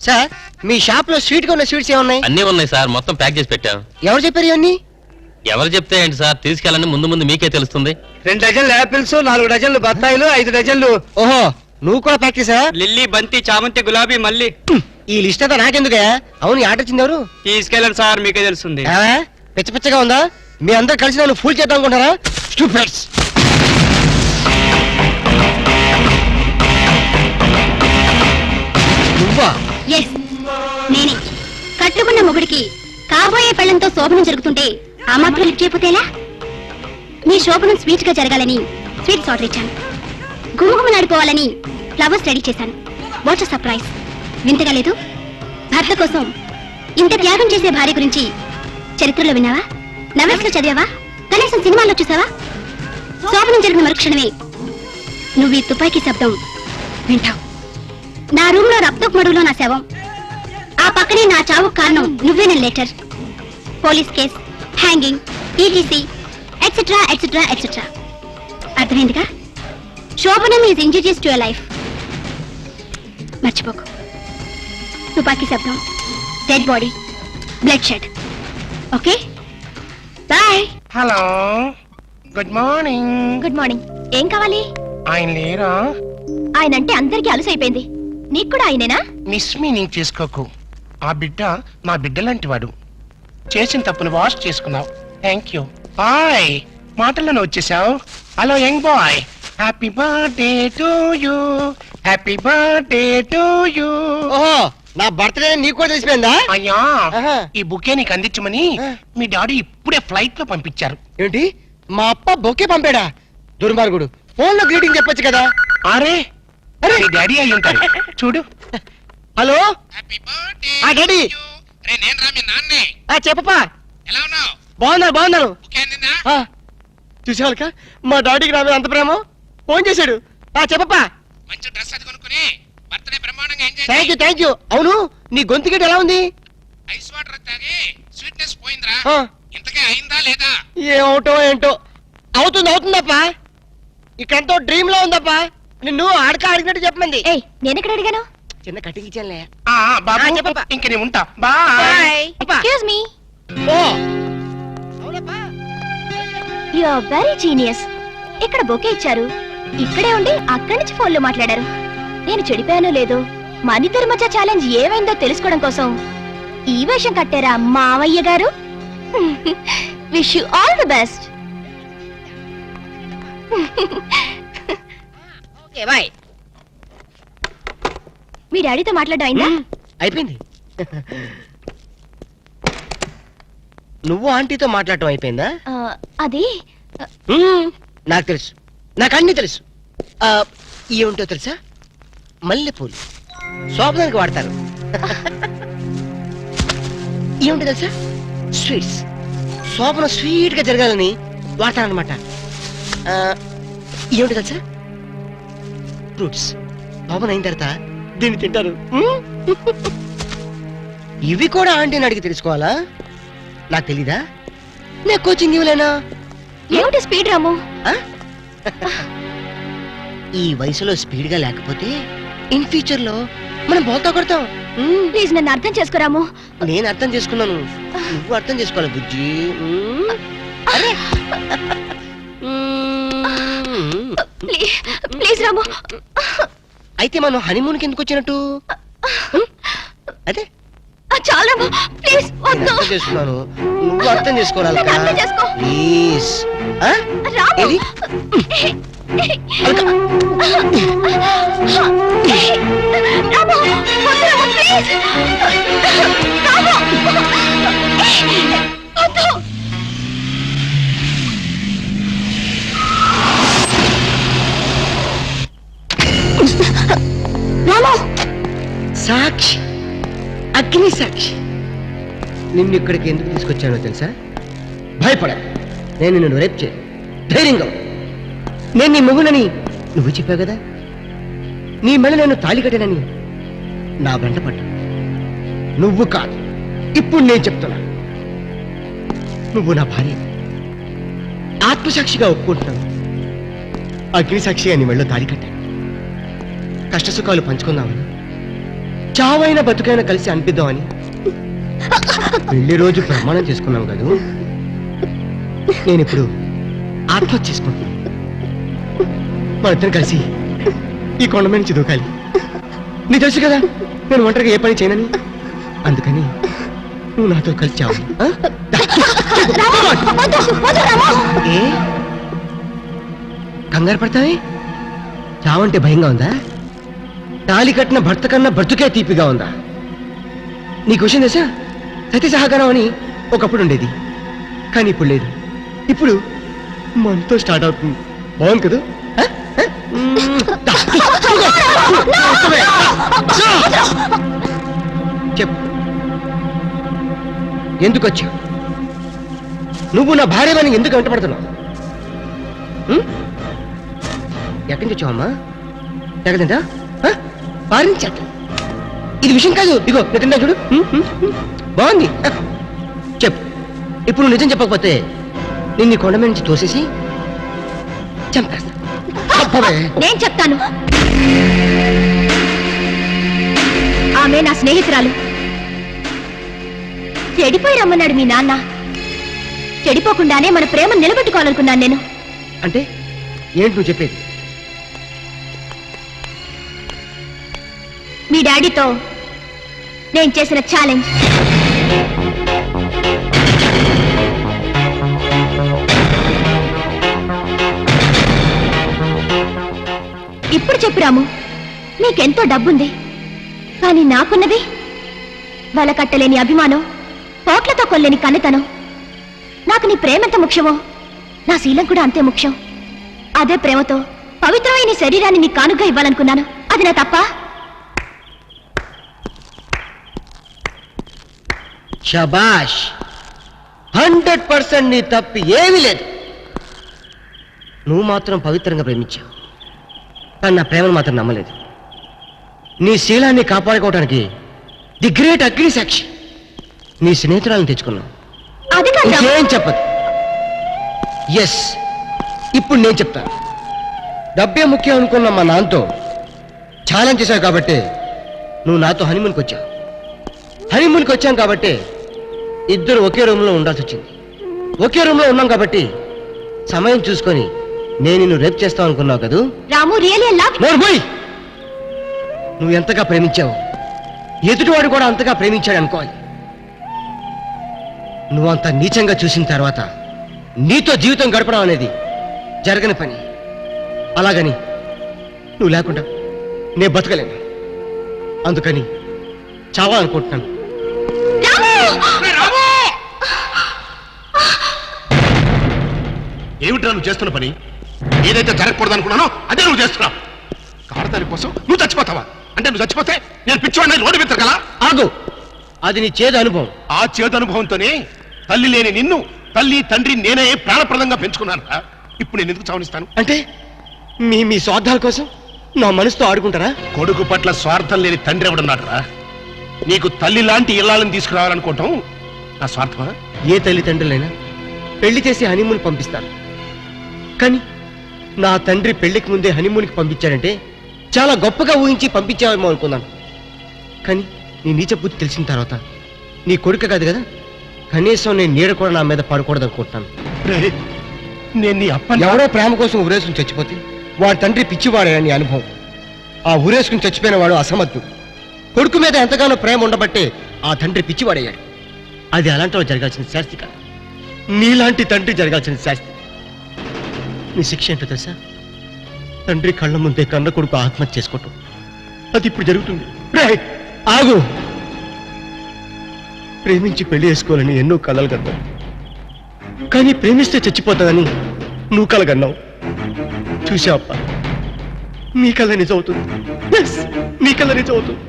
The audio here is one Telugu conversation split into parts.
సార్ మీ షాప్ లో స్వీట్ గా ఉన్న స్వీట్స్ ఏమున్నాయి? అన్నీ ఉన్నాయి సార్, మొత్తం ప్యాక్ చేసి పెట్టాం. ఎవరు చెప్పారు ఇవన్నీ? ఎవరు చెప్తే ఏంటి సార్, తీసుకెళ్ళండి, ముందు ముందు మీకే తెలుస్తుంది. 2 డజన్లు యాపిల్స్, 4 డజన్లు బత్తాయిలు, 5 డజన్లు. ఓహో, నువ్వు కూడా ప్యాక్ చేసావా? లిల్లీ, బంతి, చామంతి, గులాబీ, మల్లి. ఈ లిస్ట్ అంతా నాకెందుకయ్యా? అవును, ఈ ఆర్డర్ వచ్చింది ఎవరు? తీసుకెళ్ళండి సార్, మీకే తెలుస్తుంది. పిచ్చ పిచ్చగా ఉందా? మీ అందరు కలిసి నన్ను ఫుల్ చేద్దాం అనుకుంటారా? స్టూపిడ్స్. నువ్వా? నేనే. కట్టుకున్న మొగుడికి కాబోయే పెళ్లంతో శోభనం జరుగుతుంటే ఆ మాత్రం లిఫ్ట్ చేయకపోతేలా? మీ శోభనం స్వీట్ గా జరగాలని స్వీట్స్ ఆర్డర్ ఇచ్చాను. గుమగుమలాడిపోవాలని ఫ్లవర్స్ రెడీ చేశాను. What's surprise! వింతగా లేదు? భర్త కోసం ఇంత త్యాగం చేసే భార్య గురించి చరిత్రలో విన్నావా? నవెల్స్ లో చదివావా? కనీసం సినిమాల్లో చూసావా? శోభనం జరిగిన మరుక్షణమే నువ్వు ఈ తుపాకీ శబ్దం వింటావు. నా రూమ్ లో రక్తపు మడుగులో నా శవం, ఆ పక్కనే నా చావుకు కారణం నువ్వేన letter, police case, hanging, ETC etcetera etcetera etcetera. అర్థమైందిగా? శోభనం is injurious to your life. మర్చిపోకు. తుపాకీ శబ్దం, dead body, bloodshed. Okay, bye. Hello, good morning. Good morning. ఏం కావాలి? ఆయన లేరా? ఆయన అంటే అందరికీ అలుసు అయిపోయింది. నీకు కూడా ఆయనేనా? మిస్ మీనింగ్ చేసుకోకు. ఆ బిడ్డ నా బిడ్డ లాంటి వాడు. చేసిన తప్పును వాష్ చేసుకున్నావు. Thank you. హాయ్, మాటల్లోనే వచ్చేసావు. Hello young boy, happy birthday to you, happy birthday to you. ఓహో, నా బర్త్డే నీకు కూడా తెలిసిపోయిందా? అయ్యా, ఆహా. ఈ బుకే నీకు అందించమని మీ డాడీ ఇప్పుడే ఫ్లైట్ లో పంపించారు. ఏంటి, మా అప్ప బొకే పంపాడా? దుర్మార్గుడు. ఫోన్ లో గ్రీటింగ్ చెప్పొచ్చు కదా. అరే అరే, నీ డాడీ అయి ఉంటారు. చూడు. హలో, హ్యాపీ బర్త్డే ఆ డాడీ. రే, నేను రా మీ నాన్నే. చెప్పప్పా. ఎలా ఉన్నావు? బాగున్నాను. బుకే అందిందా? చూసేవాళ్ళక మా డాడీకి నా మీద అంత ప్రేమ. ఫోన్ చేశాడు. చెప్పప్పా. మంచి డ్రెస్ అది కొనుక్కుని బర్త్డే బ్రహ్మాండంగా ఎంజాయ్ చేయి. Thank you. అవును, నీ గొంతు గిట్ట ఎలా ఉంది? ఐస్ వాటర్ తాగి స్వీట్నెస్ పోయిందిరా. ఆ. ఇంతకే అయిందా లేదా? ఏమవుటో ఏంటో. అవుతుందప్పా. ఇక్కడంతో డ్రీమ్ లో ఉందప్పా. నిన్ను అడిగినట్టు చెప్పమంది. ఏయ్, నేను ఎక్కడ అడిగాను? చిన్న కటింగ్ ఇచ్చానులే. బాబు, చెప్పప్పా. ఇంక నేను ఉంటా. బాయ్. Excuse me. ఓ అవునప్పా. You are very genius. ఇక్కడ బొకే ఇచ్చారు, ఇక్కడే ఉండి అక్కడి నుంచి ఫోన్లో మాట్లాడారు. నేను చెడిపోయానో లేదో, మన ఇద్దరి మధ్య ఛాలెంజ్ ఏమైందో తెలుసుకోవడం కోసం ఈ వేషం కట్టారా మావయ్య గారు? Wish you all the best. Okay bye. మీ డాడీతో మాట్లాడడం అయిందా? అయిపోయింది. నువ్వు ఆంటీతో మాట్లాడటం అయిపోయిందా? అది నాకు తెలుసు, నాకు అన్ని తెలుసు. ఏముంటో తెలుసా? మల్లెపూలు శోభనానికి వాడతారు. ఏముంటో తెలుసా? స్వీట్స్. శోభనం స్వీట్ గా జరగాలని వాడతారనమాట. ఏమిటో తెలుసా? ఫ్రూట్స్. శోభనం అయిన తర్వాత దీన్ని తింటారు. ఇవి కూడా ఆంటీని అడిగి తెలుసుకోవాలా? నాకు తెలీదా? నేను కోచింగ్ ఇవ్వలేనా? ఏమిటి స్పీడ్ రాము? ఈ వయసులో స్పీడ్ గా లేకపోతే ఇన్ ఫ్యూచర్ లో మనం బోల్తా కొడతాం. ప్లీజ్ నన్ను అర్థం చేసుకోరాము. నేను అర్థం చేసుకున్నాను, నువ్వు అర్థం చేసుకోవాలి బుజ్జి. అరే. ప్లీజ్ రాము. అయితే మనం హనీమూన్ కి ఎందుకు వచ్చినట్టు? అదే చాలా రాము, ప్లీజ్ వద్దు. అర్థం చేసుకున్నాను, నువ్వు అర్థం చేసుకోవాలి. నన్ను అర్థం చేసుకో. ప్లీజ్. రాము. ఏది? రాము, వద్దు రాము, ప్లీజ్. రాము, వద్దు. రాము. సాక్షి, అగ్ని సాక్షి. నిన్ను ఇక్కడికి ఎందుకు తీసుకొచ్చానో తెలుసా? భయపడ. నేను నిన్ను రేపు చేయను. ధైర్యంగా ఉండు. నేను నీ మొగునని నువ్వు చెప్పావు కదా. నీ మళ్ళీ నేను తాళి కట్టానని నా వెంట పడ్డా. నువ్వు కాదు, ఇప్పుడు నేను చెప్తున్నా. నువ్వు నా భార్య. ఆత్మసాక్షిగా ఒప్పుకుంటున్నాను. అగ్ని సాక్షిగా నీ మెళ్ళో తాళి కట్టాను. కష్టసుఖాలు పంచుకుందామని చావైనా బతుకైనా కలిసి అనిపిద్దామని పెళ్లి రోజు ప్రమాణం చేసుకున్నాం కదా. నేను ఇప్పుడు ఆత్మహత్య చేసుకుంటున్నాను. మన ఇద్దరం కలిసి ఈ కొండ మీద నుంచి దూకాలి. నీ తెలుసు కదా నేను ఒంటరిగా ఏ పని చేయనని. అందుకని నువ్వు నాతో కలిసి చావు. ఆ? ఏ కంగారు పడతావే? చావంటే భయంగా ఉందా? తాళి కట్టిన భర్త కన్నా బ్రతుకే తీపిగా ఉందా? నీకు విషయం తెలుసా? సతీ సహకారం అని ఒకప్పుడు ఉండేది, కానీ ఇప్పుడు లేదు. ఇప్పుడు మనతో స్టార్ట్ అవుతుంది. బాగుంది కదా? ఆ? ఆ? చెప్పు, ఎందుకు వచ్చావు? నువ్వు నా భార్యని ఎందుకు వెంటపడుతున్నావు? ఎక్కడి నుంచి వచ్చావమ్మా? ఎక్కడంటా పారించట. ఇది విషయం కాదు. ఇగో ఎక్కడ చూడు. బాగుంది. చెప్పు, ఇప్పుడు నువ్వు నిజం చెప్పకపోతే నిన్ను కొండ మీద నుంచి తోసేసి చంపేస్తా. నేను చెప్తాను. ఆమె నా స్నేహితురాలు. చెడిపోయి రమ్మన్నాడు మీ నాన్న. చెడిపోకుండానే మన ప్రేమను నిలబెట్టుకోవాలనుకున్నాను నేను. అంటే ఏంటి నువ్వు చెప్పేది? మీ డాడీతో నేను చేసిన ఛాలెంజ్. ఇప్పుడు చెప్పు రాము, నీకెంతో డబ్బుంది, కానీ నాకున్నది వాళ్ళ కట్టలేని అభిమానం, పోట్లతో కొల్లేని కన్నెతనం. నాకు నీ ప్రేమ ఎంత ముఖ్యమో నా శీలం కూడా అంతే ముఖ్యం. అదే ప్రేమతో పవిత్రమైన నీ శరీరాన్ని నీ కానుగ్గా ఇవ్వాలనుకున్నాను. అది నా తప్ప? శబాష్, 100% నీ తప్పు ఏమీ లేదు. నువ్వు మాత్రం పవిత్రంగా ప్రేమించావు, కానీ నా ప్రేమను మాత్రం నమ్మలేదు. నీ శీలాన్ని కాపాడుకోవడానికి ది గ్రేట్ అగ్ని సాక్షి నీ స్నేహితురాలను తెచ్చుకున్నావు. అది కాదు రాము. ఇంకేం చెప్పదు. ఎస్, ఇప్పుడు నేను చెప్తాను. డబ్బే ముఖ్యం అనుకున్న మా నాన్నతో ఛాలెంజ్ చేశావు కాబట్టి నువ్వు నాతో హనీమూన్కి వచ్చావు. హనీమూన్కి వచ్చాం కాబట్టి ఇద్దరు ఒకే రూమ్లో ఉండాల్సి వచ్చింది. ఒకే రూమ్లో ఉన్నాం కాబట్టి సమయం చూసుకొని నేను నిన్ను రేప్ చేస్తావు అనుకున్నావు కదూ. రాము, రియల్లీ లవ్. పోయి, నువ్వు ఎంతగా ప్రేమించావు ఎదుటివాడు కూడా అంతగా ప్రేమించాడు అనుకోవాలి. నువ్వు అంత నీచంగా చూసిన తర్వాత నీతో జీవితం గడపడం అనేది జరగని పని. అలాగని నువ్వు లేకుండా నేను బతకలేను. అందుకని చావాలనుకుంటున్నాను. ఏమిట్రా నువ్వు చేస్తున్న పని? ఏదైతే జరగకూడదు అనుకున్నానో అదే నువ్వు చేస్తున్నావు. కాడదాని కోసం నువ్వు చచ్చిపోతావా? అంటే నువ్వు చచ్చిపోతే నేను పిచ్చివాడిని రోడ్డు పెత్తగలా? ఆగు, అది నీ చేదు అనుభవం. ఆ చేదు అనుభవంతోనే తల్లి లేని నిన్ను తల్లి తండ్రి నేనే ప్రాణప్రదంగా పెంచుకున్నాను. ఇప్పుడు నేను ఎందుకు చావనిస్తాను? అంటే మీ స్వార్థాల కోసం నా మనసుతో ఆడుకుంటారా? కొడుకు పట్ల స్వార్థం లేని తండ్రి ఎవడున్నాడు రా? నీకు తల్లి లాంటి ఇల్లాలను తీసుకురావాలనుకోవటం నా స్వార్థమా? ఏ తల్లిదండ్రులైనా పెళ్లి చేసి హనీమూన్ పంపిస్తారు, కానీ నా తండ్రి పెళ్లికి ముందే హనీమూన్కి పంపించాడంటే చాలా గొప్పగా ఊహించి పంపించావేమో అనుకున్నాను. కానీ నీ నీచ బుద్ధి తెలిసిన తర్వాత నీ కొడుకు కాదు కదా, కనీసం నేను నీడ కూడా నా మీద పడకూడదు అనుకుంటున్నాను. రేయ్, నేను నీ అప్పని ఎవడో ప్రేమ కోసం ఊరేసుకుని చచ్చిపోతే వాడి తండ్రి పిచ్చివాడని అనుభవం. ఆ ఊరేసుకుని చచ్చిపోయిన వాడు అసమర్థుడు. కొడుకు మీద ఎంతగానో ప్రేమ ఉండబట్టే ఆ తండ్రి పిచ్చివాడయ్యాడు. అది అలాంటి వాడు జరగాల్సిన శాస్తి కాదు, నీలాంటి తండ్రి జరగాల్సిన శాస్తి. నీ శిక్ష ఏంటో తెలుసా? తండ్రి కళ్ళ ముందే కన్న కొడుకు ఆత్మహత్య చేసుకోవటం. అది ఇప్పుడు జరుగుతుంది. రేయ్, ఆగు. ప్రేమించి పెళ్లి చేసుకోవాలని ఎన్నో కలలు కన్నావు, కానీ ప్రేమిస్తే చచ్చిపోతానని నువ్వు కలగన్నావు. చూసావప్ప, నీ కళ నిజం అవుతుంది. Yes, నీ కళ నిజం అవుతుంది.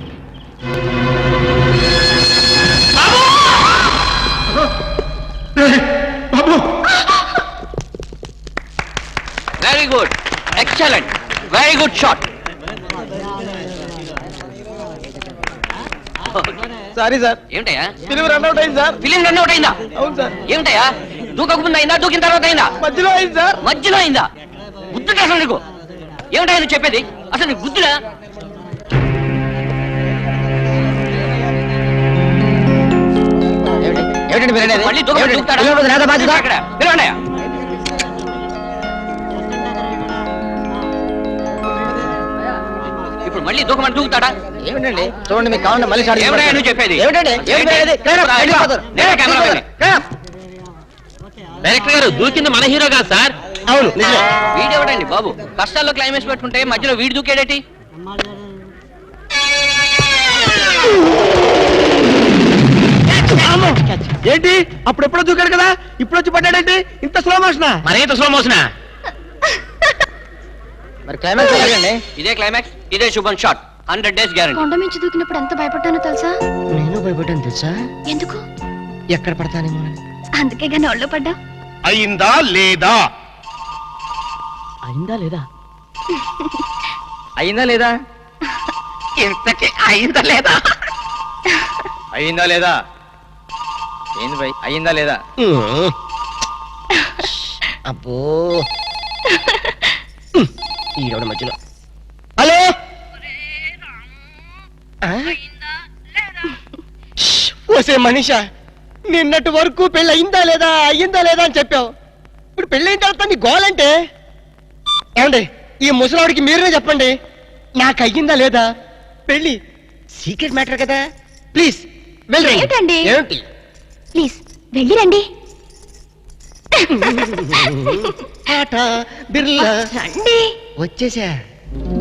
బాబు, very good, excellent, very good shot. Sorry sir, ఏమిటయ్యా ఫిలిం రన్అట్ అయింది సార్. ఫిలిం రన్ అవుట్ అయిందా? అవును సార్. ఏమిటయ్యా, దూకక ముందు అయిందా, దూకిన తర్వాత అయిందా? మధ్యలో అయింది సార్. మధ్యలో అయిందా? బుద్ధుడు అసలు నీకు ఏమిటయ్యా నువ్వు చెప్పేది? అసలు నీకు బుద్ధుడా? ఏంటండి అది? మళ్ళీ దూకమని ఏమిటి? దూకుతాడా? పిల్లలు రాదా బాధ్యత? అక్కడ, పిలవండి. ఇప్పుడు మళ్ళీ దూకమని దూకుతాడా? ఏమిటండి చూడండి మీకు కావాలంటే మళ్ళీ స్టార్ట్ ఏమిటా చేస్తాను. నువ్వు చెప్పేది? ఏమిటండి ఏమిటి ఇది? క్లీన్ అప్, వెళ్ళిపోతారు. నేనే కెమెరామెన్. Clean up. డైరెక్టర్ గారు దూకింది మన హీరో కాదు సార్. అవును నిజమే. వీడెవడండి బాబు, కష్టాల్లో క్లైమాక్స్ పెట్టుకుంటే మధ్యలో వీడు దూకేడేటి? ఏంటి అప్పుడు ఎప్పుడో దూకాడు కదా ఇప్పుడు వచ్చి పడ్డాడేంటి ఇంత స్లో మోషన్? మరేంత స్లో మోషనా? మరి క్లైమాక్స్ ఎలాగండి? ఇదే క్లైమాక్స్, ఇదే శుభం షాట్. 100 days guarantee. కొండ మించి దూకినప్పుడు ఎంత భయపడ్డానో తెలుసా? నేను భయపడ్డాను తెలుసా? ఎందుకు? ఎక్కడ పడతానేమో అని. అందుకే గాని ఒళ్ళో పడ్డా. అయిందా లేదా? అయిందా లేదా? అయిందా లేదా? ఇంతకీ అయిందా లేదా? అయిందా లేదా? ఏంది భయ్, అయిందా లేదా? అబ్బో ఈడోడ మధ్యలో. హలో ఓసే మనిషా, నిన్నటి వరకు పెళ్ళి అయిందా లేదా అని చెప్పావు. ఇప్పుడు పెళ్ళి అయిన తర్వాత నీ గోలంటే ఏమండి? ఈ ముసలాడికి మీరే చెప్పండి, నాకు అయ్యిందా లేదా పెళ్ళి. సీక్రెట్ మ్యాటర్ కదా, ప్లీజ్ వెళ్ళండి. ఏమిటండి? ఏమిటి? ప్లీజ్ వెళ్ళి రండి. టాటా బిర్లా రండి. వచ్చేసా.